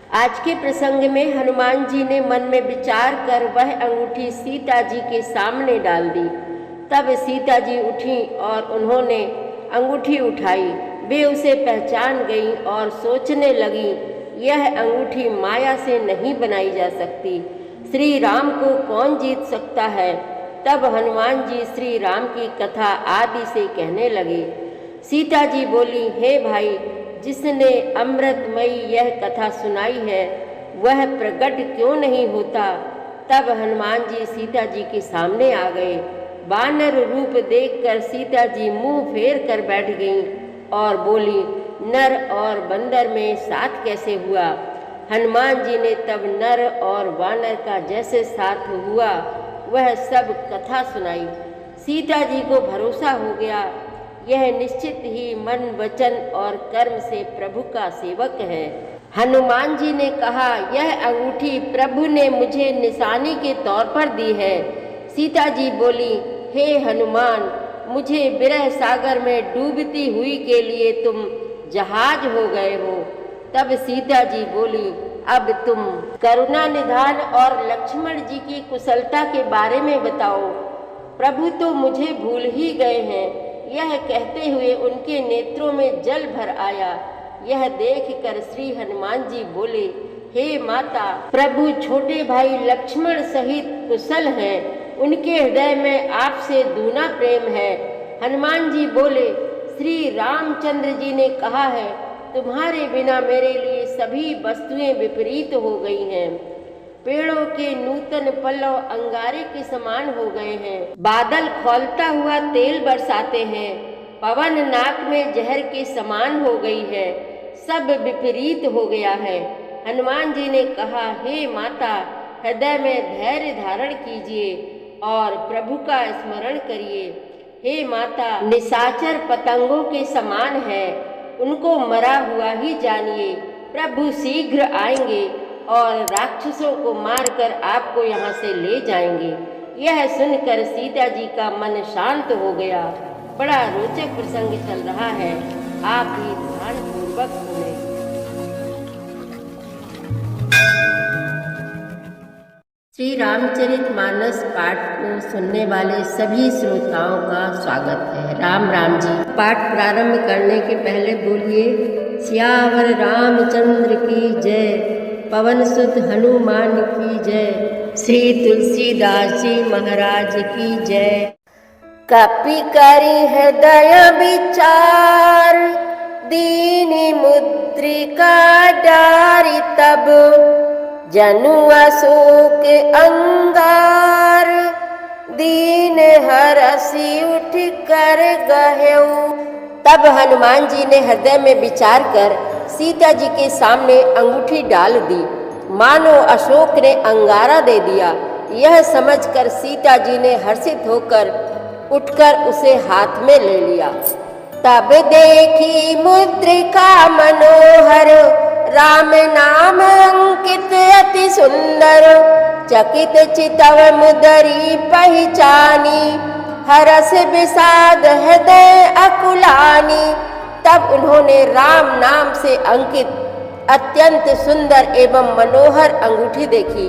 आज के प्रसंग में हनुमान जी ने मन में विचार कर वह अंगूठी सीता जी के सामने डाल दी। तब सीता जी उठी और उन्होंने अंगूठी उठाई। वे उसे पहचान गईं और सोचने लगीं, यह अंगूठी माया से नहीं बनाई जा सकती। श्री राम को कौन जीत सकता है। तब हनुमान जी श्री राम की कथा आदि से कहने लगे। सीता जी बोली, हे भाई, जिसने अमृतमयी यह कथा सुनाई है वह प्रकट क्यों नहीं होता। तब हनुमान जी सीता जी के सामने आ गए। वानर रूप देखकर सीता जी मुंह फेर कर बैठ गईं और बोली, नर और बंदर में साथ कैसे हुआ। हनुमान जी ने तब नर और वानर का जैसे साथ हुआ वह सब कथा सुनाई। सीता जी को भरोसा हो गया, यह निश्चित ही मन वचन और कर्म से प्रभु का सेवक है। हनुमान जी ने कहा, यह अंगूठी प्रभु ने मुझे निशानी के तौर पर दी है। सीता जी बोली, हे हनुमान, मुझे विरह सागर में डूबती हुई के लिए तुम जहाज हो गए हो। तब सीता जी बोली, अब तुम करुणा निधान और लक्ष्मण जी की कुशलता के बारे में बताओ। प्रभु तो मुझे भूल ही गए हैं। यह कहते हुए उनके नेत्रों में जल भर आया। यह देखकर श्री हनुमान जी बोले, हे माता, प्रभु छोटे भाई लक्ष्मण सहित कुशल हैं। उनके हृदय में आपसे दूना प्रेम है। हनुमान जी बोले, श्री रामचंद्र जी ने कहा है, तुम्हारे बिना मेरे लिए सभी वस्तुएं विपरीत हो गई हैं। पेड़ों के नूतन पल्लव अंगारे के समान हो गए हैं। बादल खौलता हुआ तेल बरसाते हैं। पवन नाक में जहर के समान हो गई है। सब विपरीत हो गया है। हनुमान जी ने कहा, हे माता, हृदय में धैर्य धारण कीजिए और प्रभु का स्मरण करिए। हे माता, निशाचर पतंगों के समान है, उनको मरा हुआ ही जानिए। प्रभु शीघ्र आएंगे और राक्षसों को मारकर आपको यहाँ से ले जाएंगे। यह सुनकर सीता जी का मन शांत हो गया। बड़ा रोचक प्रसंग चल रहा है, आप भी ध्यानपूर्वक सुने। श्री रामचरितमानस पाठ को सुनने वाले सभी श्रोताओं का स्वागत है। राम राम जी। पाठ प्रारंभ करने के पहले बोलिए, सियावर रामचंद्र की जय, पवन सुत हनुमान की जय, श्री तुलसीदास जी महाराज की जय। कपि करि हृदय विचार, दीनि मुद्रिका डारि तब, जनु अशोक अंगार, दीन हरसि उठ कर गहेउ। तब हनुमान जी ने हृदय में विचार कर सीता जी के सामने अंगूठी डाल दी, मानो अशोक ने अंगारा दे दिया। यह समझकर सीता जी ने हर्षित होकर उठकर उसे हाथ में ले लिया। तब देखी मुद्रिका मनोहर, राम नाम अंकित अति सुंदर, चकित चितव मुदरी पहचानी, हरस विषाद हृदय अकुलानी। तब उन्होंने राम नाम से अंकित अत्यंत सुंदर एवं मनोहर अंगूठी देखी।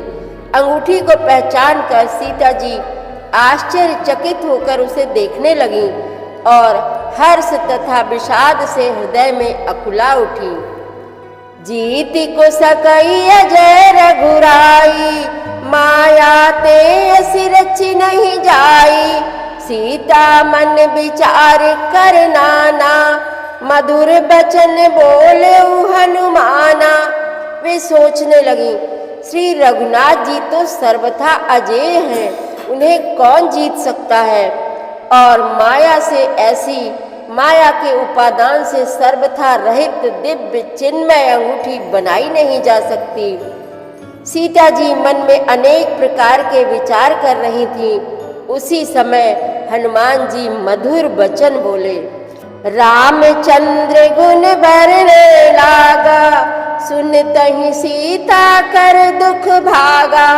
अंगूठी को पहचान कर सीता जी आश्चर्यचकित होकर उसे देखने लगी और हर्ष तथा विषाद से हृदय में अकुला उठी। जीति को सकई अजय रघुराई, माया ते सिरचि नहीं जाई, सीता मन विचार कर नाना, मधुर बचन बोले हनुमाना। वे सोचने लगी, श्री रघुनाथ जी तो सर्वथा अजेय हैं, उन्हें कौन जीत सकता है। और माया से ऐसी माया के उपादान से सर्वथा रहित दिव्य चिन्मय अंगूठी बनाई नहीं जा सकती। सीता जी मन में अनेक प्रकार के विचार कर रही थी। उसी समय हनुमान जी मधुर वचन बोले, रामचंद्र गुण बरने लागा, सुनतहि सीता कर दुख भागा,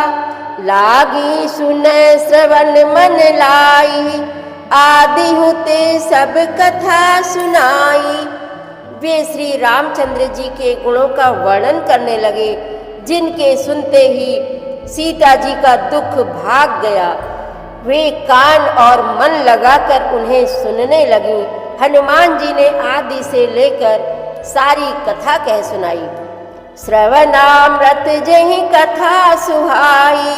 लागी सुनै श्रवण मन लाई, आदि होते सब कथा सुनाई। वे श्री रामचंद्र जी के गुणों का वर्णन करने लगे जिनके सुनते ही सीता जी का दुख भाग गया। वे कान और मन लगाकर उन्हें सुनने लगी। हनुमान जी ने आदि से लेकर सारी कथा कह सुनाई। श्रवणामृत जहि कथा सुहाई,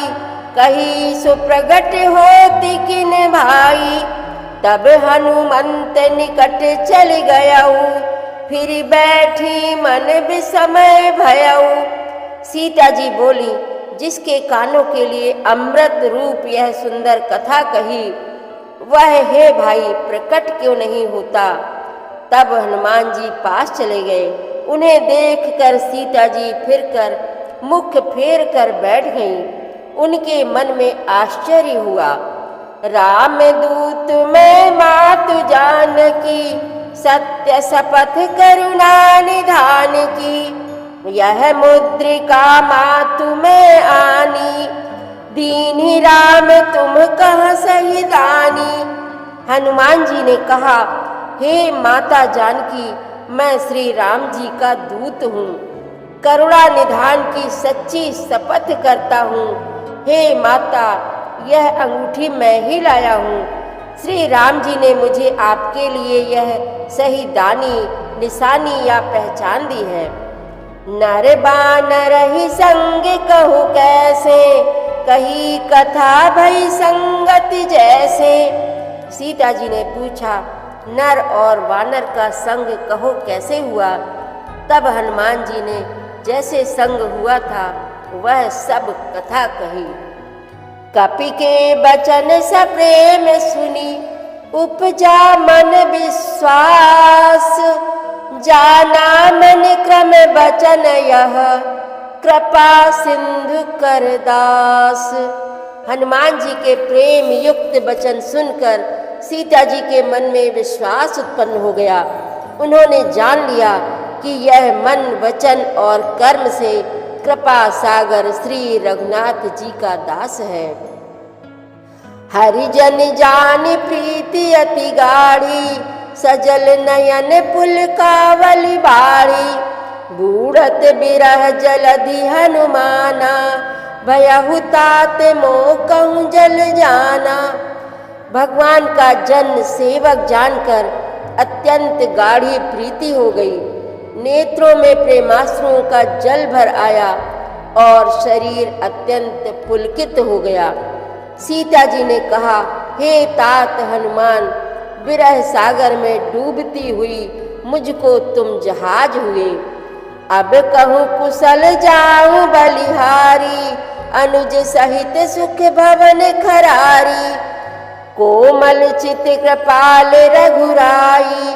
कही सुप्रगट होती किन भाई। तब हनुमंत निकट चल गयऊ, फिर बैठी मन विस्मय भयऊ। सीता जी बोली, जिसके कानों के लिए अमृत रूप यह सुंदर कथा कही, वह हे भाई प्रकट क्यों नहीं होता। तब हनुमान जी पास चले गए। उन्हें देखकर सीता जी फिरकर मुख फेर कर बैठ गईं। उनके मन में आश्चर्य हुआ। राम दूत मैं मातु जानकी, सत्य शपथ करुणा निधान की। यह मुद्रिका मातु में आनी, दीन्ही राम तुम कह सही दानी। हनुमान जी ने कहा, हे माता जानकी, मैं श्री राम जी का दूत हूँ, करुणा निधान की सच्ची शपथ करता हूँ। हे माता, यह अंगूठी मैं ही लाया हूँ। श्री राम जी ने मुझे आपके लिए यह सही दानी निशानी या पहचान दी है। नर बानर ही संग कहूँ कैसे, कही कथा भई संगति जैसे। सीता जी ने पूछा, नर और वानर का संग कहो कैसे हुआ। तब हनुमान जी ने जैसे संग हुआ था वह सब कथा कही। कपि के बचन सप्रेम सुनी, उपजा मन विश्वास। जाना मन क्रम बचन यह, कृपा सिंधु कर दास। हनुमान जी के प्रेम युक्त वचन सुनकर सीता जी के मन में विश्वास उत्पन्न हो गया। उन्होंने जान लिया कि यह मन वचन और कर्म से कृपा सागर श्री रघुनाथ जी का दास है। हरिजन जान प्रीति अति गाढ़ी, सजल नयन पुलकावली बाड़ी। बूढ़त बिरह जलधि हनुमाना, भयहु तात मोह कहूँ जल जाना। भगवान का जन सेवक जानकर अत्यंत गाढ़ी प्रीति हो गई। नेत्रों में प्रेमाश्रुओं का जल भर आया और शरीर अत्यंत पुलकित हो गया। सीता जी ने कहा, हे तात हनुमान, विरह सागर में डूबती हुई मुझको तुम जहाज हुए। अब कहूँ कुशल जाऊं बलिहारी, अनुज सहित सुख भवन खरारी। कोमल चित कृपाल रघुराई,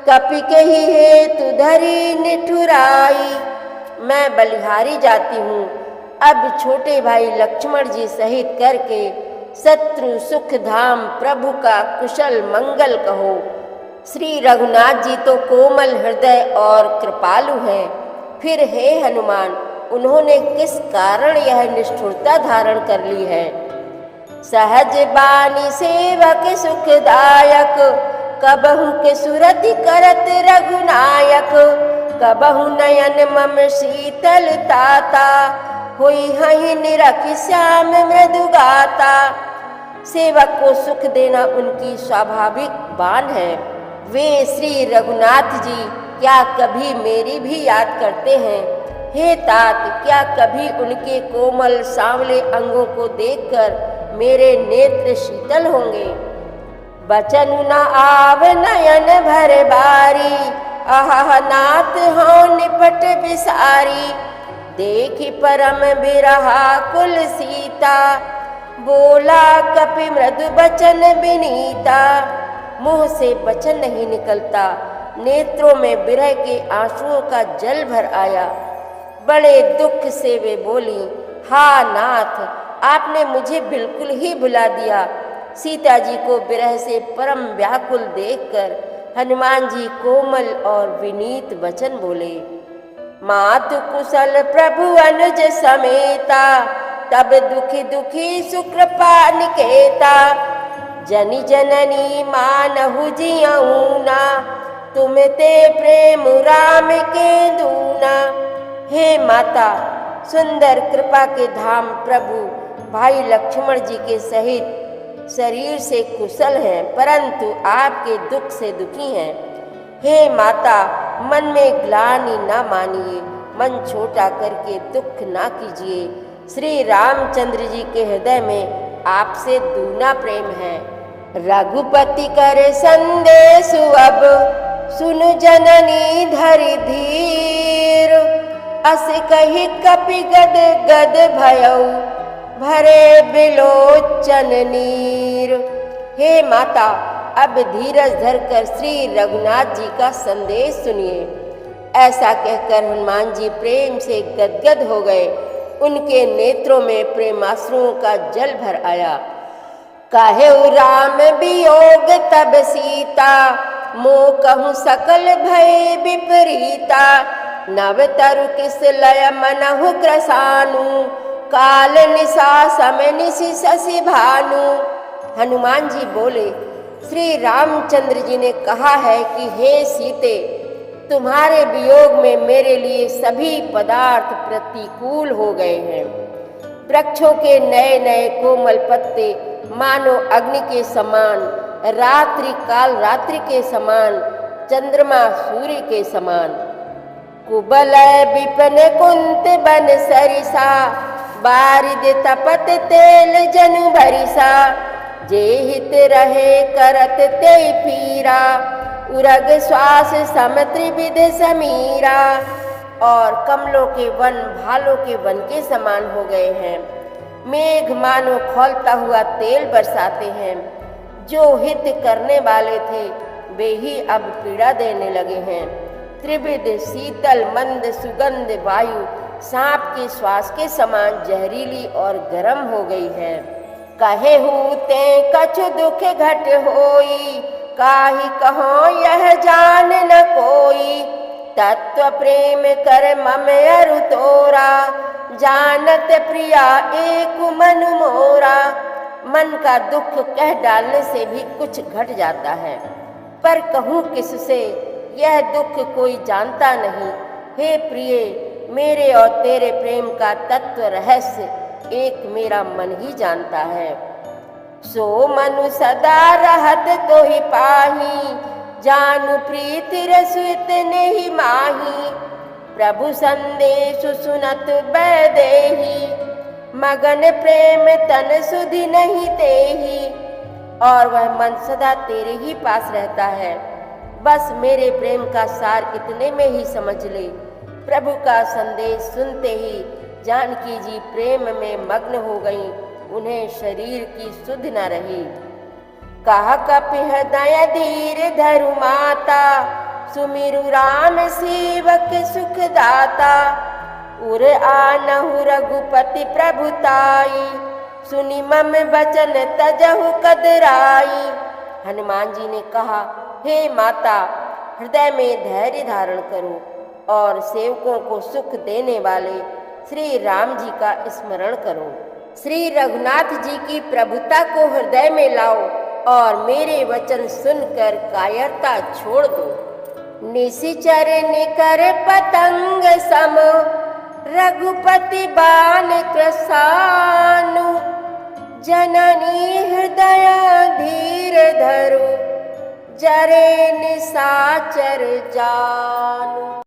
कपि कही हेतु धरी निठुराई। मैं बलिहारी जाती हूँ, अब छोटे भाई लक्ष्मण जी सहित करके शत्रु सुख धाम प्रभु का कुशल मंगल कहो। श्री रघुनाथ जी तो कोमल हृदय और कृपालु हैं, फिर हे हनुमान, उन्होंने किस कारण यह निष्ठुरता धारण कर ली है। सहज बानी सेवक सुखदायक, कबहु के सुरति करत रघुनायक। कबहु नयन मम शीतल ताता, हुई हहि निरख श्याम मृदु गाता। सेवक को सुख देना उनकी स्वाभाविक बान है। वे श्री रघुनाथ जी क्या कभी मेरी भी याद करते हैं। हे तात, क्या कभी उनके कोमल सांवले अंगों को देखकर मेरे नेत्र शीतल होंगे। बचन न आव नयन भर बारी, आह नाथ हो निपट बिसारी। देखी परम बिरहा कुल सीता, बोला कपि मृदु बचन विनीता। मुंह से वचन नहीं निकलता, नेत्रों में विरह के आंसुओं का जल भर आया। बड़े दुख से वे बोली, हा नाथ, आपने मुझे बिल्कुल ही भुला दिया। सीता जी को विरह से परम व्याकुल देखकर हनुमान जी कोमल और विनीत वचन बोले। मातु कुशल प्रभु अनुज समेता, तब दुखी दुखी सुकृपा निकेता। जनि जननी मानहु जियऊना, तुम ते प्रेम राम के दूना। हे माता, सुंदर कृपा के धाम प्रभु भाई लक्ष्मण जी के सहित शरीर से कुशल हैं, परंतु आपके दुख से दुखी हैं। हे माता, मन में ग्लानि न मानिए, मन छोटा करके दुख ना कीजिए। श्री रामचंद्र जी के हृदय में आपसे दूना प्रेम है। रघुपति कर संदेश अब सुन जननी धरि धीर, अस कहि कपि गद गद भयउ भरे बिलोचन नीर। हे माता, अब धीरज धरकर श्री रघुनाथ जी का संदेश सुनिए। ऐसा कहकर हनुमान जी प्रेम से गदगद हो गए। उनके नेत्रों में प्रेमाश्रुओं का जल भर आया। कहेउ राम वियोग तब सीता, मोह कहूँ सकल भय विपरीता। नव तरु किस लय मनहु क्रसानु, काल निशा समय निशि शशि भानु। हनुमान जी बोले, श्री रामचंद्र जी ने कहा है कि हे सीते, तुम्हारे वियोग में मेरे लिए सभी पदार्थ प्रतिकूल हो गए हैं। वृक्षों के नए नए कोमल पत्ते मानो अग्नि के समान, रात्रि काल रात्रि के समान, चंद्रमा सूर्य के समान। कुबल विपिन कुंत बन सरिसा, बारिद तपत तेल जनु भरिसा। जे हित रहे करत ते पीरा, उरग श्वास सम त्रिविध समीरा। और कमलों के वन भालों के वन के समान हो गए हैं। मेघ मानो खौलता हुआ तेल बरसाते हैं। जो हित करने वाले थे वे ही अब पीड़ा देने लगे हैं। त्रिविध शीतल मंद सुगंध वायु सांप के श्वास के समान जहरीली और गर्म हो गई है। कहे हूते कछु दुख घट होई, काहि कहो यह जान न कोई। तत्व प्रेम कर मम अरु तोरा, जानत प्रिया एक मन मोरा। मन का दुख कह डालने से भी कुछ घट जाता है, पर कहूँ किससे, यह दुख कोई जानता नहीं। हे प्रिय, मेरे और तेरे प्रेम का तत्व रहस्य एक मेरा मन ही जानता है। सो मनु सदा रहत तो ही पाही, जानु प्रीति रसुत नहीं माही। प्रभु संदेश सुनत बैदेही, मगन प्रेम तन सुधि नहीं तेही। और वह मन सदा तेरे ही पास रहता है। बस मेरे प्रेम का सार इतने में ही समझ ले। प्रभु का संदेश सुनते ही जानकी जी प्रेम में मग्न हो गईं। उन्हें शरीर की सुध न रही। कहा कपि हृदय धीर धरु माता, सुमिरु राम सेवक सुखदाता। उर आनहु रघुपति प्रभुताई, सुनि मम बचन तजहु कदराई। हनुमान जी ने कहा, हे माता, हृदय में धैर्य धारण करो और सेवकों को सुख देने वाले श्री राम जी का स्मरण करो। श्री रघुनाथ जी की प्रभुता को हृदय में लाओ और मेरे वचन सुनकर कायरता छोड़ दो। निशिचर निकर पतंग सम, रघुपति बाण कृसानु। जननी हृदय धीर धरो, जरे निशाचर जानु।